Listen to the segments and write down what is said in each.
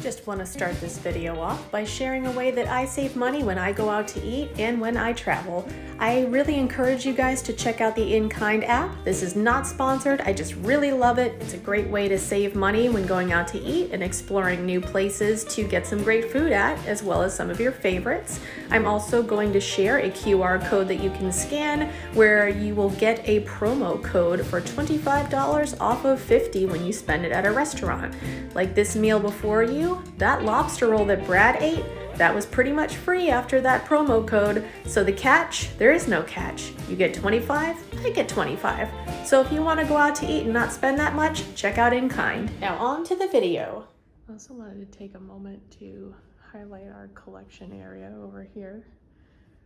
Just want to start this video off by sharing a way that I save money when I go out to eat and when I travel. I really encourage you guys to check out the In-Kind app. This is not sponsored, I just really love it. It's a great way to save money when going out to eat and exploring new places to get some great food at, as well as some of your favorites. I'm also going to share a QR code that you can scan where you will get a promo code for $25 off of $50 when you spend it at a restaurant. Like this meal before you, that lobster roll that Brad ate, that was pretty much free after that promo code. So the catch, there is no catch. You get 25, I get 25. So if you want to go out to eat and not spend that much, check out In-Kind. Now on to the video. I also wanted to take a moment to highlight our collection area over here,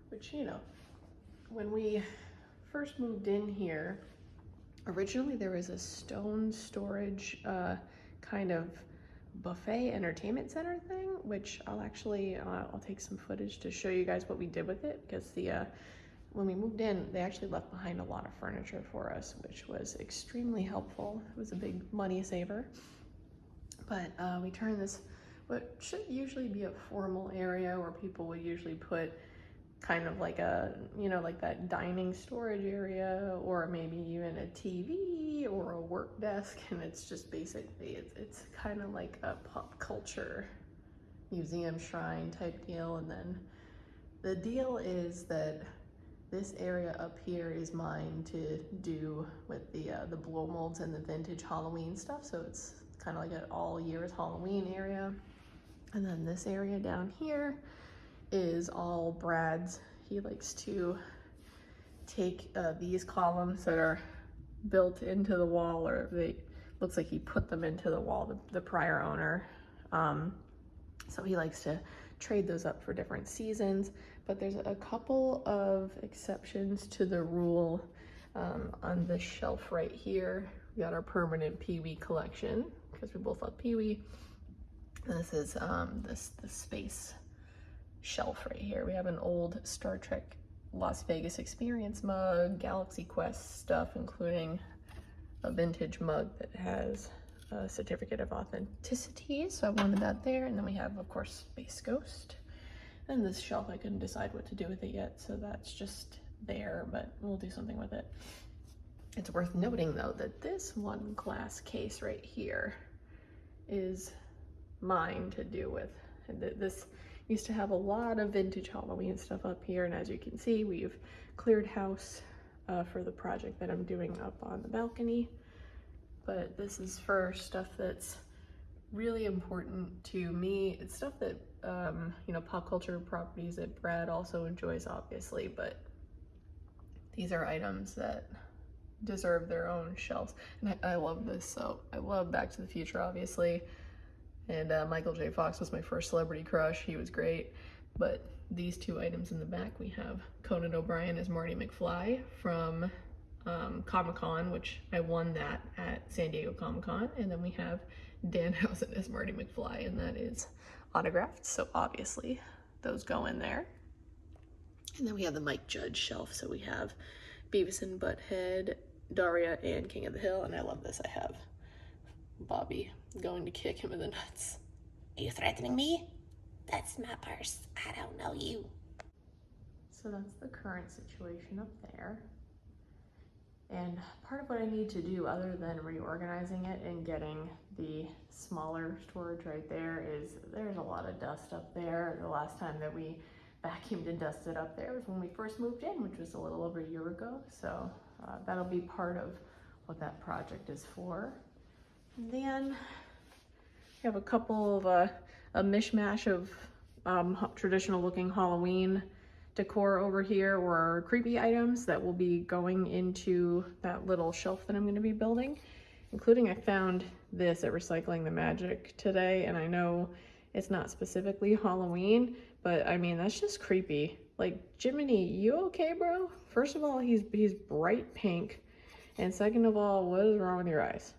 which, you know, when we first moved in here, originally there was a stone storage kind of buffet entertainment center thing, which I'll take some footage to show you guys what we did with it, because when we moved in, they actually left behind a lot of furniture for us, which was extremely helpful. It was a big money saver. But we turned this, what should usually be a formal area where people would usually put kind of like a, you know, like that dining storage area, or maybe even a TV or a work desk, and it's just basically, it's kind of like a pop culture museum shrine type deal. And then the deal is that this area up here is mine to do with the blow molds and the vintage Halloween stuff, so it's kind of like an all year's Halloween area. And then this area down here is all Brad's. He likes to take these columns that are built into the wall, or looks like he put them into the wall, the prior owner. So he likes to trade those up for different seasons, but there's a couple of exceptions to the rule. On this shelf right here, we got our permanent Pee-wee collection, because we both love Pee-wee. And this is the space shelf right here. We have an old Star Trek Las Vegas Experience mug, Galaxy Quest stuff, including a vintage mug that has a certificate of authenticity, so I wanted that there. And then we have, of course, Space Ghost. And this shelf, I couldn't decide what to do with it yet, so that's just there, but we'll do something with it. It's worth noting, though, that this one glass case right here is mine to do with. And this used to have a lot of vintage Halloween stuff up here, and as you can see, we've cleared house for the project that I'm doing up on the balcony. But this is for stuff that's really important to me. It's stuff that, you know, pop culture properties that Brad also enjoys, obviously, but these are items that deserve their own shelves. And I love this. So I love Back to the Future, obviously. And Michael J. Fox was my first celebrity crush. He was great. But these two items in the back, we have Conan O'Brien as Marty McFly from Comic-Con, which I won that at San Diego Comic-Con. And then we have Danhausen as Marty McFly, and that is autographed. So obviously those go in there. And then we have the Mike Judge shelf. So we have Beavis and Butthead, Daria, and King of the Hill. And I love this. I have Bobby going to kick him in the nuts. Are you threatening me? That's my purse. I don't know you. So that's the current situation up there. And part of what I need to do, other than reorganizing it and getting the smaller storage right there, is there's a lot of dust up there. The last time that we vacuumed and dusted up there was when we first moved in, which was a little over a year ago. So that'll be part of what that project is for. Then we have a couple of a mishmash of traditional looking Halloween decor over here, or creepy items that will be going into that little shelf that I'm going to be building, including I found this at Recycling the Magic today, and I know it's not specifically Halloween, but I mean, that's just creepy. Like, Jiminy, you okay, bro? First of all, he's bright pink, and second of all, what is wrong with your eyes?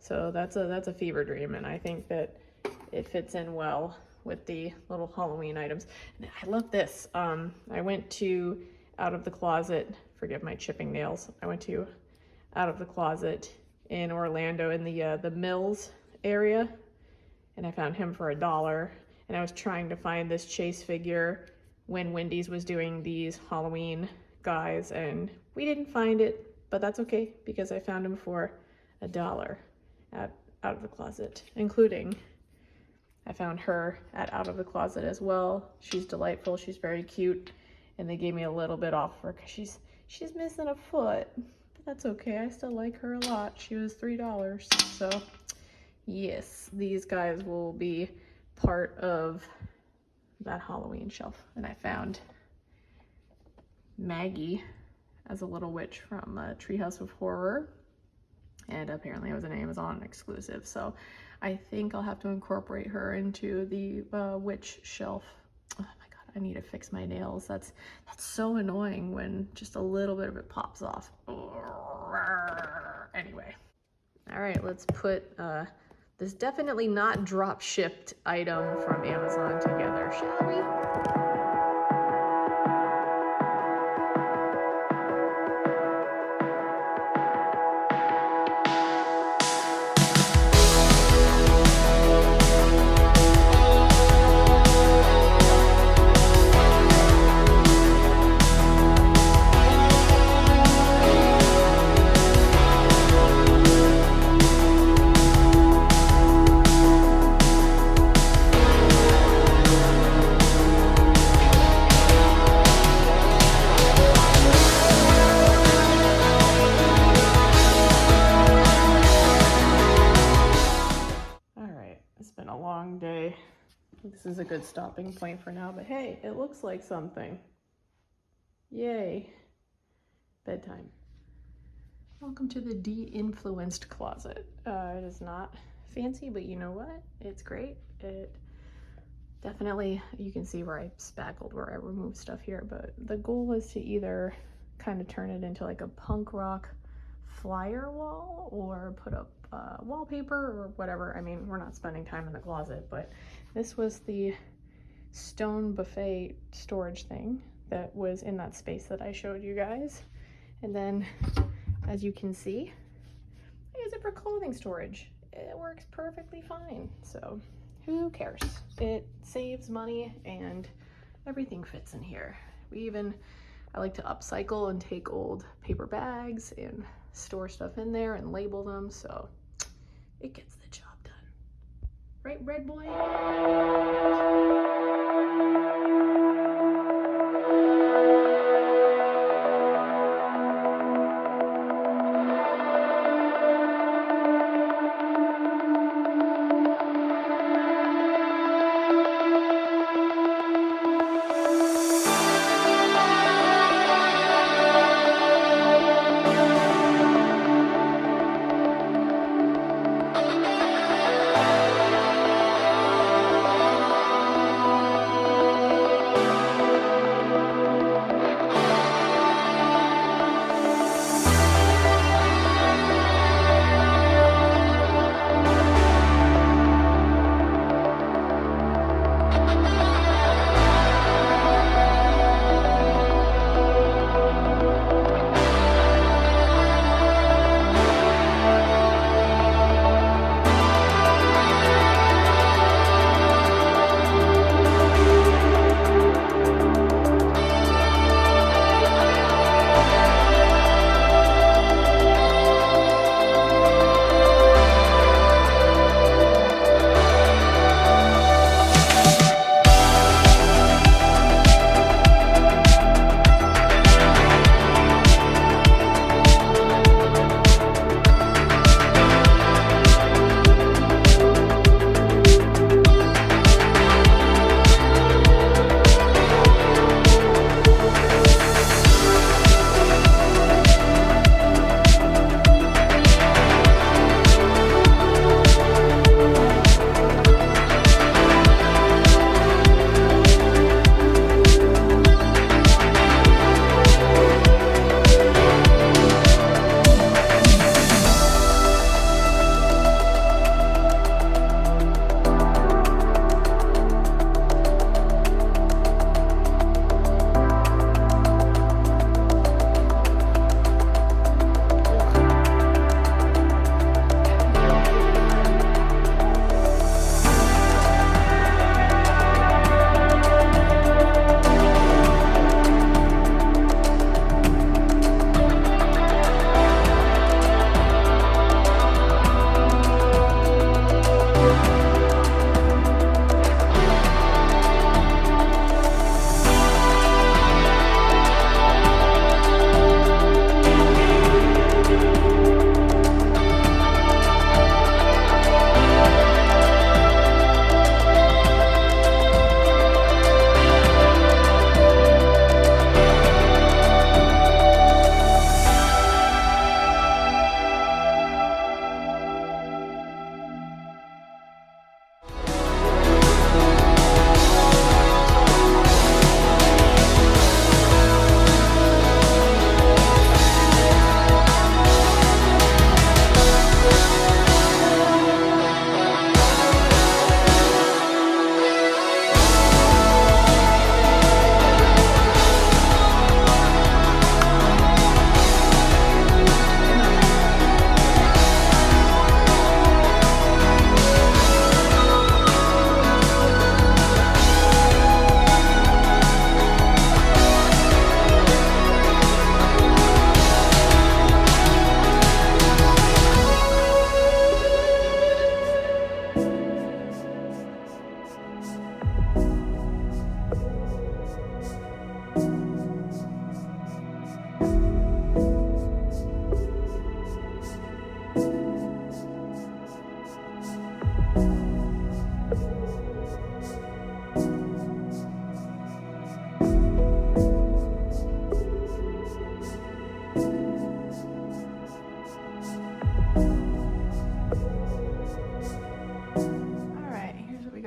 So that's a fever dream, and I think that it fits in well with the little Halloween items. And I love this. I went to Out of the Closet, forgive my chipping nails. I went to Out of the Closet in Orlando in the Mills area, and I found him for $1. And I was trying to find this Chase figure when Wendy's was doing these Halloween guys, and we didn't find it, but that's okay because I found him for $1 at Out of the Closet, including I found her at Out of the Closet as well. She's delightful, she's very cute, and they gave me a little bit off her because she's missing a foot, but that's okay. I still like her a lot. She was $3, so yes, these guys will be part of that Halloween shelf. And I found Maggie as a little witch from Treehouse of Horror, and apparently it was an Amazon exclusive, so I think I'll have to incorporate her into the witch shelf. Oh my god, I need to fix my nails. That's so annoying when just a little bit of it pops off. Anyway, all right, let's put this definitely not drop shipped item from Amazon together, shall we? Day. This is a good stopping point for now, but hey, it looks like something. Yay. Bedtime. Welcome to the de-influenced closet. It is not fancy, but you know what? It's great. It definitely, you can see where I spackled where I removed stuff here, but the goal is to either kind of turn it into like a punk rock flyer wall or put up wallpaper or whatever. I mean, we're not spending time in the closet, but this was the stone buffet storage thing that was in that space that I showed you guys. And then, as you can see, I use it for clothing storage. It works perfectly fine. So who cares? It saves money and everything fits in here. I like to upcycle and take old paper bags and store stuff in there and label them, so it gets the job done. Right, Red Boy?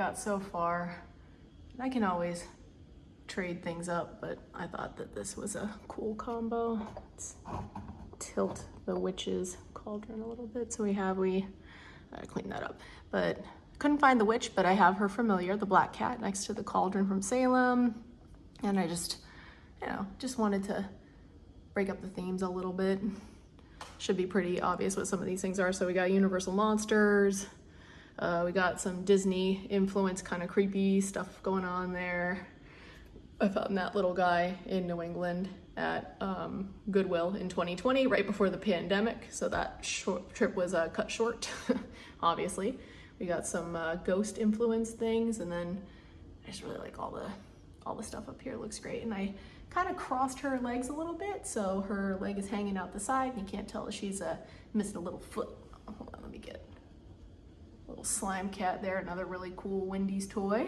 got so far. I can always trade things up, but I thought that this was a cool combo. Let's tilt the witch's cauldron a little bit. So I gotta clean that up, but couldn't find the witch, but I have her familiar, the black cat, next to the cauldron from Salem. And I just wanted to break up the themes a little bit. Should be pretty obvious what some of these things are. So we got Universal Monsters. We got some Disney influence, kind of creepy stuff going on there. I found that little guy in New England at Goodwill in 2020, right before the pandemic. So that trip was cut short, obviously. We got some ghost influence things, and then I just really like all the stuff up here. Looks great. And I kind of crossed her legs a little bit, so her leg is hanging out the side, and you can't tell if she's missing a little foot. Hold on, let me get a little slime cat there, another really cool Wendy's toy.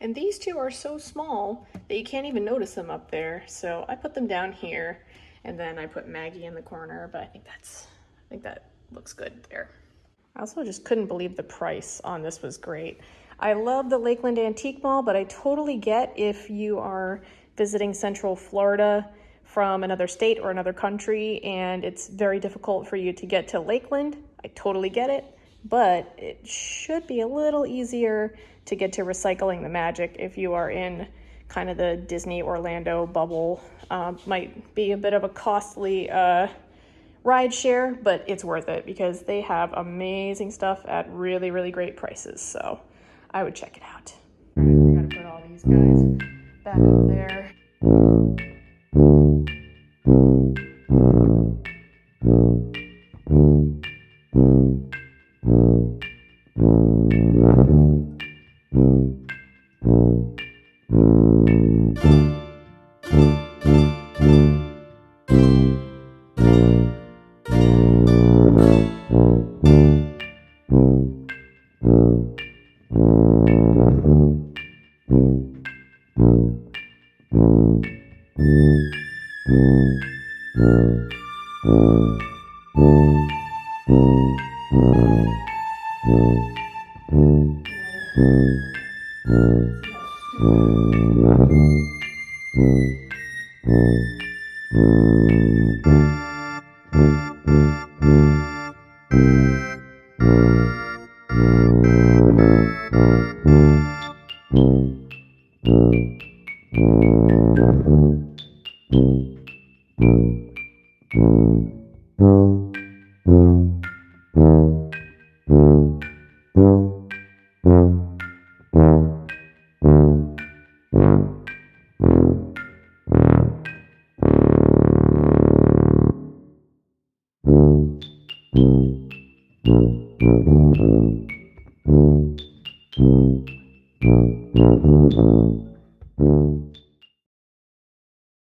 And these two are so small that you can't even notice them up there. So I put them down here, and then I put Maggie in the corner, but I think that looks good there. I also just couldn't believe the price on this was great. I love the Lakeland Antique Mall, but I totally get if you are visiting Central Florida from another state or another country and it's very difficult for you to get to Lakeland. I totally get it, but it should be a little easier to get to Recycling the Magic if you are in kind of the Disney Orlando bubble. Might be a bit of a costly ride share, but it's worth it because they have amazing stuff at really, really great prices. So I would check it out. I gotta put all these guys back up there.